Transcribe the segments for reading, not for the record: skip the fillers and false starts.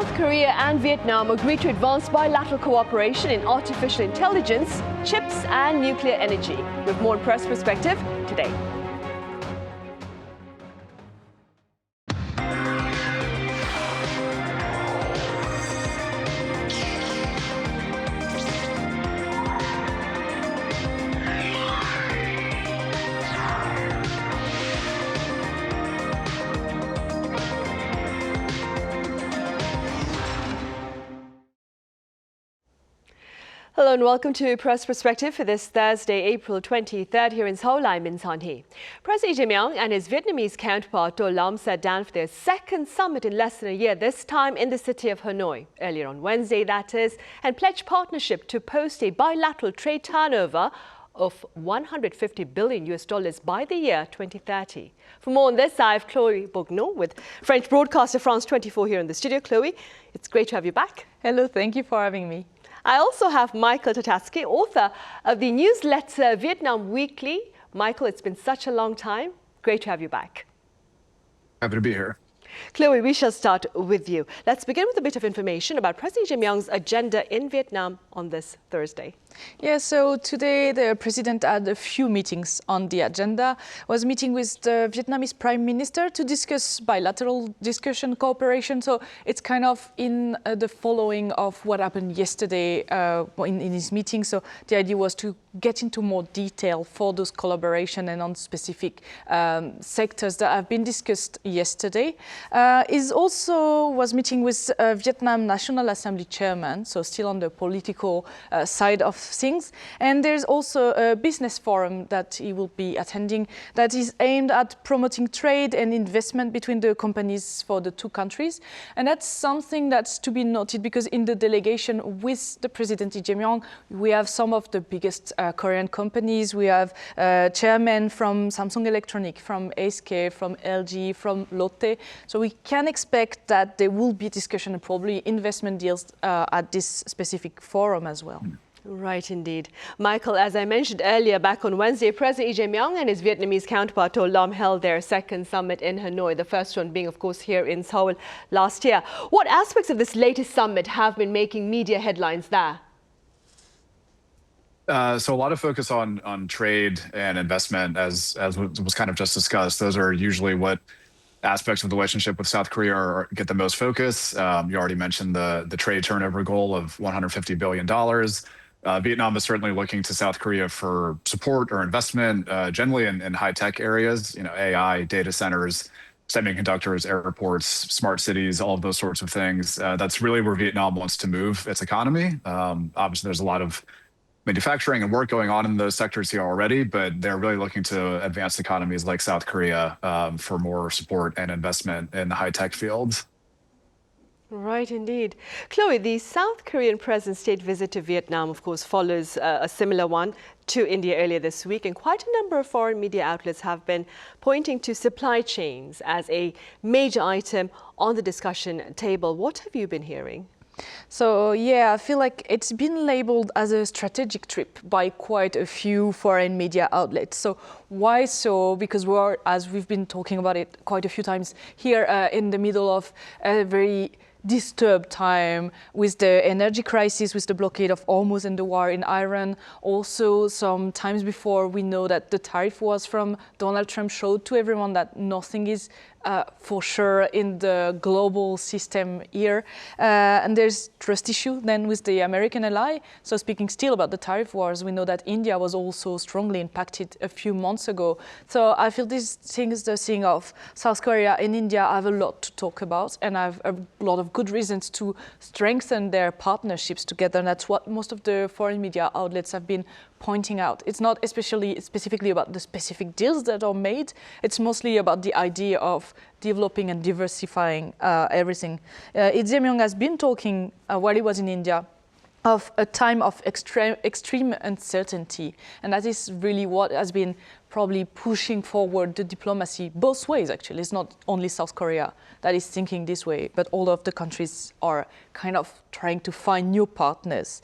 South Korea and Vietnam agreed to advance bilateral cooperation in artificial intelligence, chips and nuclear energy. With more on Press Perspective today. Hello and welcome to Press Perspective for this Thursday, April 23rd here in Seoul. I'm Min Sun-hee. President Lee Jae Myung and his Vietnamese counterpart Tô Lâm sat down for their second summit in less than a year, this time in the city of Hanoi, earlier on Wednesday that is, and pledged partnership to post a bilateral trade turnover of $150 billion by the year 2030. For more on this, I have Chloe Borgnon with French broadcaster France 24 here in the studio. Chloe, it's great to have you back. Hello, thank you for having me. I also have Michael Tatarski, author of the newsletter Vietnam Weekly. Michael, it's been such a long time. Great to have you back. Happy to be here. Chloe, we shall start with you. Let's begin with a bit of information about President Lee Jae Myung's agenda in Vietnam on this Thursday. Yeah, so today the president had a few meetings on the agenda. Was meeting with the Vietnamese Prime Minister to discuss bilateral discussion cooperation. So it's kind of in the following of what happened yesterday in his meeting. So the idea was to get into more detail for those collaboration and on specific sectors that have been discussed yesterday. He also was meeting with Vietnam National Assembly chairman, so still on the political side of things. And there's also a business forum that he will be attending that is aimed at promoting trade and investment between the companies for the two countries. And that's something that's to be noted because in the delegation with the President Lee Jae Myung, we have some of the biggest Korean companies. We have chairmen from Samsung Electronics, from SK, from LG, from Lotte. So we can expect that there will be discussion and probably investment deals at this specific forum as well. Right, indeed. Michael, as I mentioned earlier, back on Wednesday, President Lee Jae Myung and his Vietnamese counterpart Tô Lâm held their second summit in Hanoi, the first one being, of course, here in Seoul last year. What aspects of this latest summit have been making media headlines there? So a lot of focus on trade and investment, as was kind of just discussed. Those are usually what aspects of the relationship with South Korea get the most focus. You already mentioned the trade turnover goal of $150 billion. Vietnam is certainly looking to South Korea for support or investment, generally in high-tech areas, AI, data centers, semiconductors, airports, smart cities, all of those sorts of things. That's really where Vietnam wants to move its economy. Obviously, there's a lot of manufacturing and work going on in those sectors here already, but they're really looking to advanced economies like South Korea for more support and investment in the high-tech fields. Right, indeed. Chloe, the South Korean president's state visit to Vietnam, of course, follows a similar one to India earlier this week. And quite a number of foreign media outlets have been pointing to supply chains as a major item on the discussion table. What have you been hearing? So, yeah, I feel like it's been labeled as a strategic trip by quite a few foreign media outlets. So why so? Because we're, as we've been talking about it quite a few times here, in the middle of a very disturbed time with the energy crisis, with the blockade of Hormuz and the war in Iran. Also, some times before, we know that the tariff wars from Donald Trump showed to everyone that nothing is for sure in the global system here. And there's trust issue then with the American ally. So speaking still about the tariff wars, we know that India was also strongly impacted a few months ago. So I feel these things, the thing of South Korea and India have a lot to talk about and have a lot of good reasons to strengthen their partnerships together. And that's what most of the foreign media outlets have been pointing out. It's not specifically about the specific deals that are made. It's mostly about the idea of developing and diversifying everything. Lee Jae Myung has been talking while he was in India of a time of extreme uncertainty. And that is really what has been probably pushing forward the diplomacy both ways, actually. It's not only South Korea that is thinking this way, but all of the countries are kind of trying to find new partners.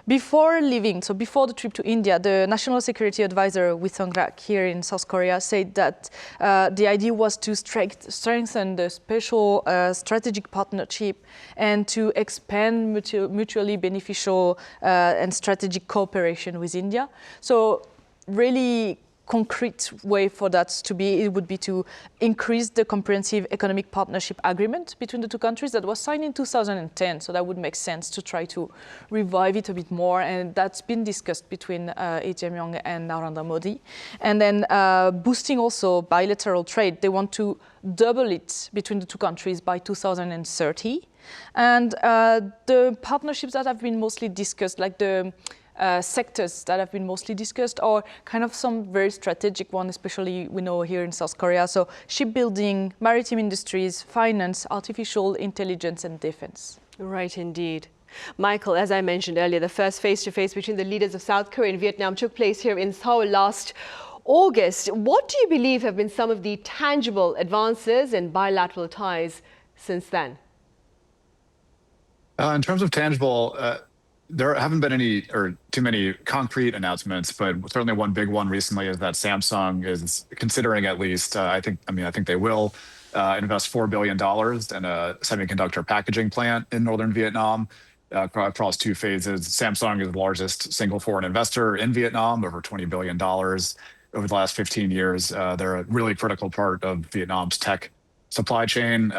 Before leaving, so before the trip to India, the National Security Advisor Wee Sung-rak here in South Korea said that the idea was to strengthen the special strategic partnership and to expand mutually beneficial and strategic cooperation with India. So really concrete way for that to be, it would be to increase the comprehensive economic partnership agreement between the two countries that was signed in 2010. So that would make sense to try to revive it a bit more. And that's been discussed between Lee Jae Myung and Narendra Modi. And then boosting also bilateral trade. They want to double it between the two countries by 2030. And the partnerships that have been mostly discussed, like the sectors that have been mostly discussed, are kind of some very strategic ones, especially we know here in South Korea. So shipbuilding, maritime industries, finance, artificial intelligence and defense. Right, indeed. Michael, as I mentioned earlier, the first face-to-face between the leaders of South Korea and Vietnam took place here in Seoul last August. What do you believe have been some of the tangible advances in bilateral ties since then? In terms of tangible, there haven't been any or too many concrete announcements, but certainly one big one recently is that Samsung is considering, at least, I think they will invest $4 billion in a semiconductor packaging plant in northern Vietnam across 2 phases. Samsung is the largest single foreign investor in Vietnam, over $20 billion over the last 15 years. They're a really critical part of Vietnam's tech supply chain.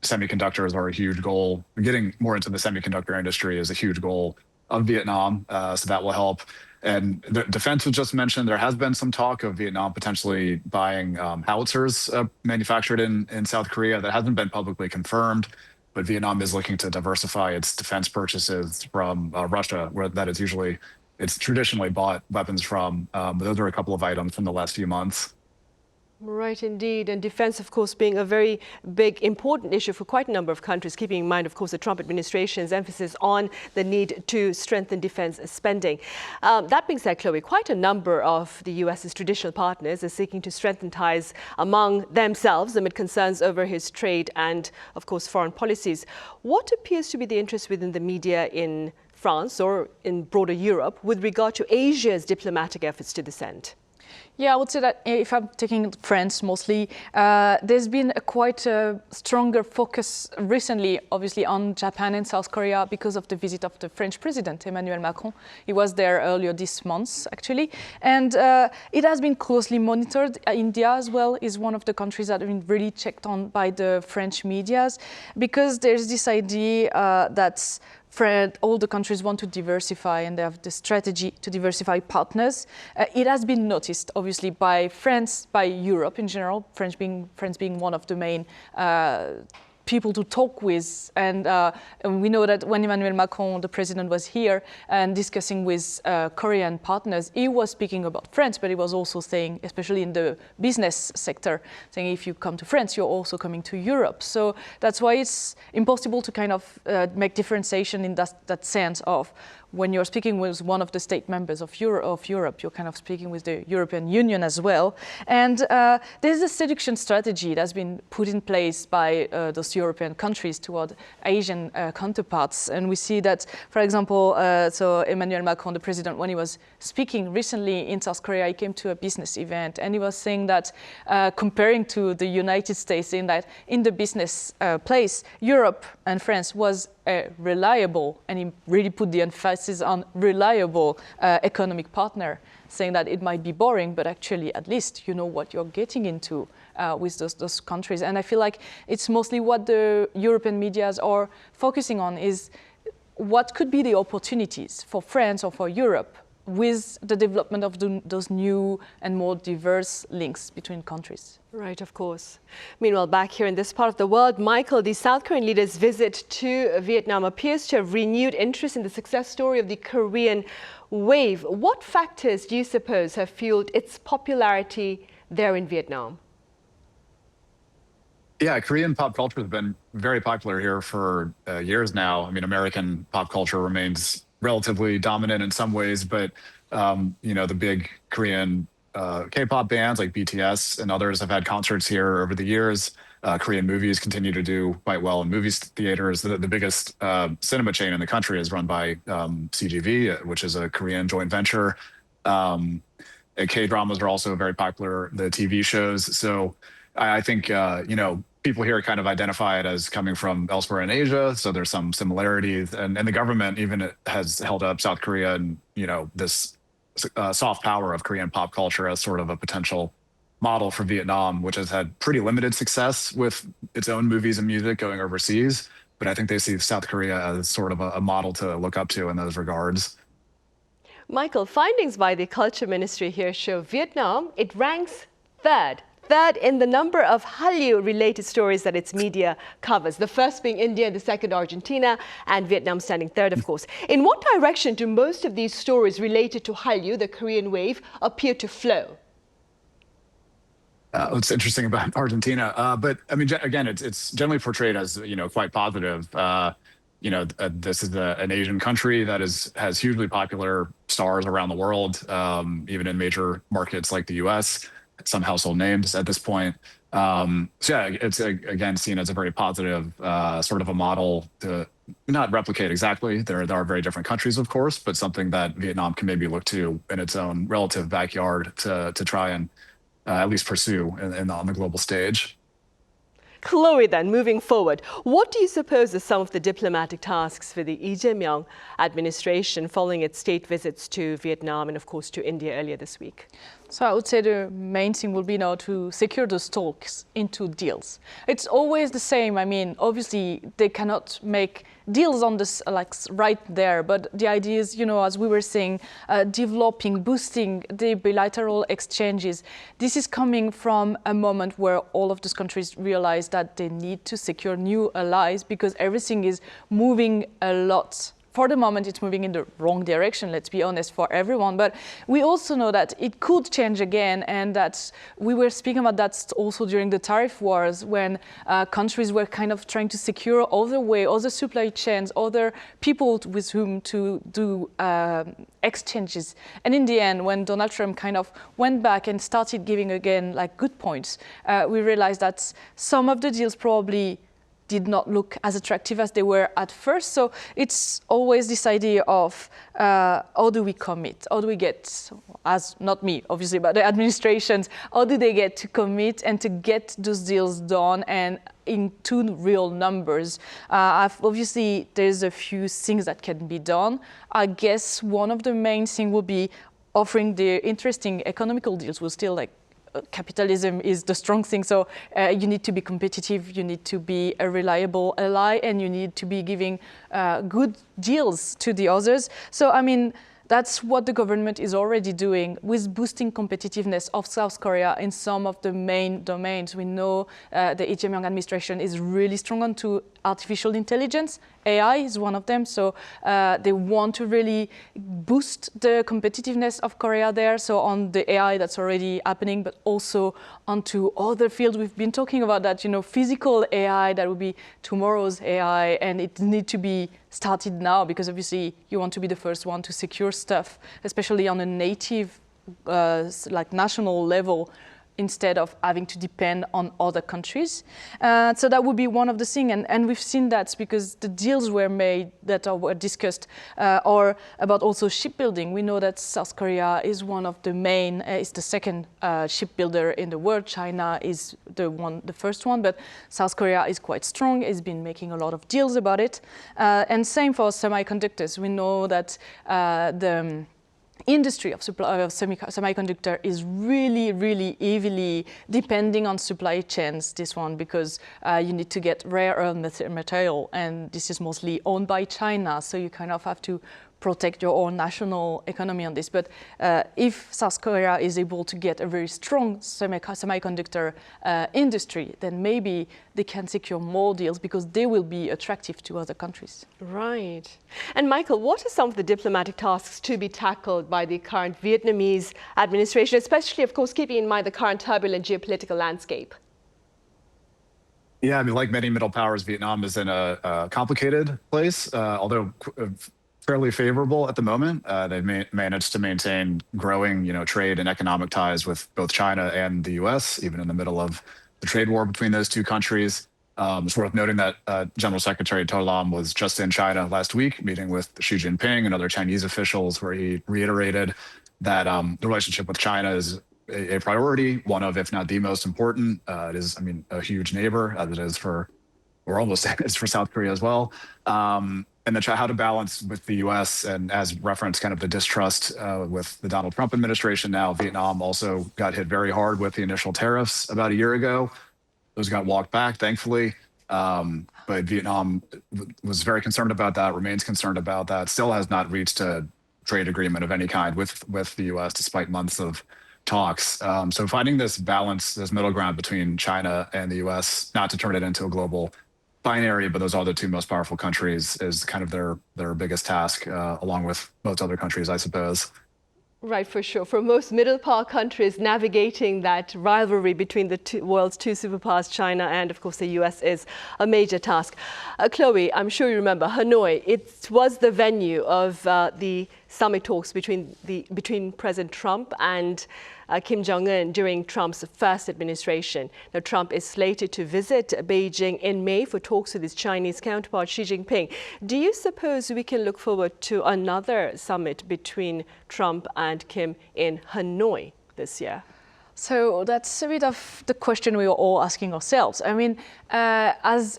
Semiconductors are a huge goal. Getting more into the semiconductor industry is a huge goal of Vietnam, so that will help. And the defense was just mentioned. There has been some talk of Vietnam potentially buying howitzers manufactured in South Korea. That hasn't been publicly confirmed, but Vietnam is looking to diversify its defense purchases from Russia, where it's traditionally bought weapons from. But those are a couple of items from the last few months. Right, indeed. And defense, of course, being a very big, important issue for quite a number of countries, keeping in mind, of course, the Trump administration's emphasis on the need to strengthen defense spending. That being said, Chloe, quite a number of the US's traditional partners are seeking to strengthen ties among themselves amid concerns over his trade and, of course, foreign policies. What appears to be the interest within the media in France or in broader Europe with regard to Asia's diplomatic efforts to this end? Yeah, I would say that if I'm taking France mostly, there's been quite a stronger focus recently, obviously, on Japan and South Korea because of the visit of the French President, Emmanuel Macron. He was there earlier this month, actually. And it has been closely monitored. India as well is one of the countries that have been really checked on by the French medias, because there's this idea that all the countries want to diversify and they have the strategy to diversify partners. It has been noticed, obviously, by France, by Europe in general, France being one of the main people to talk with. And we know that when Emmanuel Macron, the president, was here and discussing with Korean partners, he was speaking about France, but he was also saying, especially in the business sector, saying if you come to France, you're also coming to Europe. So that's why it's impossible to kind of make differentiation in that sense of when you're speaking with one of the state members of Europe, you're kind of speaking with the European Union as well. And there's a seduction strategy that's been put in place by those European countries toward Asian counterparts. And we see that, for example, so Emmanuel Macron, the president, when he was speaking recently in South Korea, he came to a business event and he was saying that, comparing to the United States, in that in the business place, Europe and France was reliable, and he really put the emphasis on reliable economic partner, saying that it might be boring, but actually at least you know what you're getting into with those countries. And I feel like it's mostly what the European medias are focusing on is what could be the opportunities for France or for Europe with the development of those new and more diverse links between countries. Right, of course. Meanwhile, back here in this part of the world, Michael, the South Korean leader's visit to Vietnam appears to have renewed interest in the success story of the Korean wave. What factors do you suppose have fueled its popularity there in Vietnam? Yeah, Korean pop culture has been very popular here for years now. I mean, American pop culture remains relatively dominant in some ways, but the big Korean K-pop bands like BTS and others have had concerts here over the years. Korean movies continue to do quite well in movie theaters. The biggest cinema chain in the country is run by CGV, which is a Korean joint venture. K-dramas are also very popular, the TV shows. So I think, people here kind of identify it as coming from elsewhere in Asia. So there's some similarities. And the government even has held up South Korea and, this soft power of Korean pop culture as sort of a potential model for Vietnam, which has had pretty limited success with its own movies and music going overseas. But I think they see South Korea as sort of a model to look up to in those regards. Michael, findings by the Culture Ministry here show Vietnam, it ranks third in the number of Hallyu-related stories that its media covers. The first being India, the second Argentina, and Vietnam standing third, of course. In what direction do most of these stories related to Hallyu, the Korean wave, appear to flow? What's interesting about Argentina, but I mean, again, it's generally portrayed as quite positive. This is an Asian country that has hugely popular stars around the world, even in major markets like the U.S. Some household names at this point. So yeah, it's again seen as a very positive sort of a model to not replicate exactly. There are very different countries, of course, but something that Vietnam can maybe look to in its own relative backyard to try and at least pursue on the global stage. Chloe, then, moving forward, what do you suppose are some of the diplomatic tasks for the Lee Jae Myung administration following its state visits to Vietnam and, of course, to India earlier this week? So I would say the main thing will be now to secure those talks into deals. It's always the same. I mean, obviously, they cannot make deals on this right there. But the idea is, as we were saying, developing, boosting the bilateral exchanges. This is coming from a moment where all of those countries realize that they need to secure new allies because everything is moving a lot. For the moment, it's moving in the wrong direction, let's be honest, for everyone. But we also know that it could change again, and that we were speaking about that also during the tariff wars when countries were kind of trying to secure other supply chains, other people with whom to do exchanges. And in the end, when Donald Trump kind of went back and started giving again good points, we realized that some of the deals probably did not look as attractive as they were at first. So it's always this idea of how do we commit? How do we get, as not me, obviously, but the administrations, how do they get to commit and to get those deals done and into real numbers? Obviously, there's a few things that can be done. I guess one of the main things will be offering the interesting economical deals. We'll still capitalism is the strong thing, so you need to be competitive, you need to be a reliable ally, and you need to be giving good deals to the others. So, I mean, that's what the government is already doing with boosting competitiveness of South Korea in some of the main domains. We know the Lee Jae Myung administration is really strong onto artificial intelligence. AI is one of them. So they want to really boost the competitiveness of Korea there. So on the AI that's already happening, but also onto other fields. We've been talking about that, physical AI, that will be tomorrow's AI, and it needs to be started now because obviously you want to be the first one to secure stuff, especially on a native, national level, instead of having to depend on other countries. So that would be one of the things. And we've seen that because the deals were made that were discussed are about also shipbuilding. We know that South Korea is one of the main, is the second shipbuilder in the world. China is the first one, but South Korea is quite strong. It's been making a lot of deals about it. And same for semiconductors. We know that the industry of semiconductor is really, really heavily depending on supply chains, this one, because you need to get rare earth material, and this is mostly owned by China, so you kind of have to protect your own national economy on this. But if South Korea is able to get a very strong semiconductor industry, then maybe they can secure more deals because they will be attractive to other countries. Right. And Michael, what are some of the diplomatic tasks to be tackled by the current Vietnamese administration, especially, of course, keeping in mind the current turbulent geopolitical landscape? Yeah, I mean, like many middle powers, Vietnam is in a complicated place, although fairly favorable at the moment. They've managed to maintain growing, trade and economic ties with both China and the U.S., even in the middle of the trade war between those two countries. It's worth noting that General Secretary Tô Lâm was just in China last week, meeting with Xi Jinping and other Chinese officials, where he reiterated that the relationship with China is a priority, one of, if not the most important. It is, a huge neighbor, as it is for, or almost is for South Korea as well. And how to balance with the U.S. and, as referenced, kind of the distrust with the Donald Trump administration now. Vietnam also got hit very hard with the initial tariffs about a year ago. Those got walked back, thankfully. But Vietnam was very concerned about that, remains concerned about that, still has not reached a trade agreement of any kind with the U.S. despite months of talks. So finding this balance, this middle ground between China and the U.S., not to turn it into a global binary, but those are the two most powerful countries, is kind of their biggest task, along with most other countries, I suppose. Right, for sure. For most middle-power countries, navigating that rivalry between the world's two superpowers, China and, of course, the U.S., is a major task. Chloe, I'm sure you remember Hanoi. It was the venue of the summit talks between President Trump and Kim Jong-un during Trump's first administration. Now, Trump is slated to visit Beijing in May for talks with his Chinese counterpart, Xi Jinping. Do you suppose we can look forward to another summit between Trump and Kim in Hanoi this year? So that's a bit of the question we are all asking ourselves. I mean,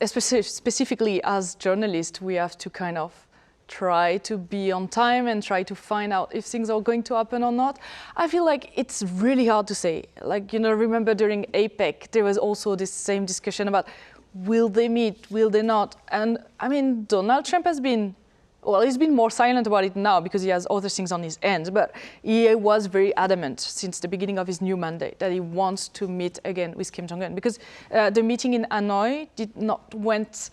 specifically as journalists, we have to kind of try to be on time and try to find out if things are going to happen or not. I feel like it's really hard to say. Like, remember during APEC, there was also this same discussion about will they meet, will they not? And I mean, Donald Trump has been, well, he's been more silent about it now because he has other things on his hands, but he was very adamant since the beginning of his new mandate that he wants to meet again with Kim Jong-un, because the meeting in Hanoi did not went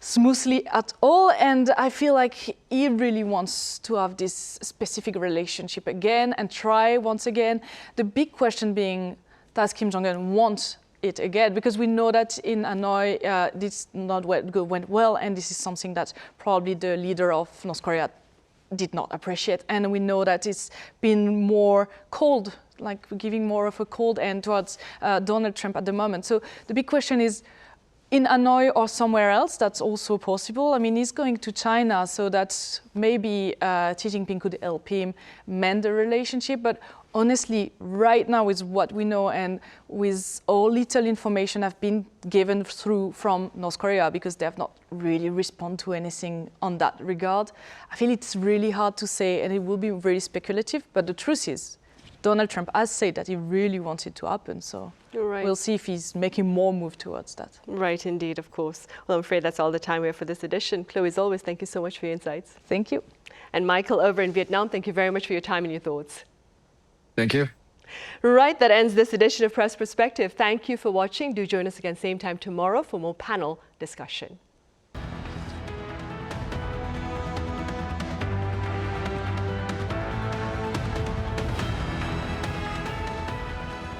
smoothly at all, and I feel like he really wants to have this specific relationship again and try once again. The big question being, does Kim Jong-un want it again? Because we know that in Hanoi, this went well, and this is something that probably the leader of North Korea did not appreciate. And we know that it's been more cold, like giving more of a cold end towards Donald Trump at the moment. So the big question is, in Hanoi or somewhere else, that's also possible. I mean, he's going to China, so that maybe Xi Jinping could help him mend the relationship. But honestly, right now, with what we know and with all little information have been given through from North Korea, because they have not really responded to anything on that regard, I feel it's really hard to say, and it will be very speculative. But the truth is, Donald Trump has said that he really wants it to happen. So right. We'll see if he's making more move towards that. Right, indeed, of course. Well, I'm afraid that's all the time we have for this edition. Chloe, as always, thank you so much for your insights. Thank you. And Michael, over in Vietnam, thank you very much for your time and your thoughts. Thank you. Right, that ends this edition of Press Perspective. Thank you for watching. Do join us again same time tomorrow for more panel discussion.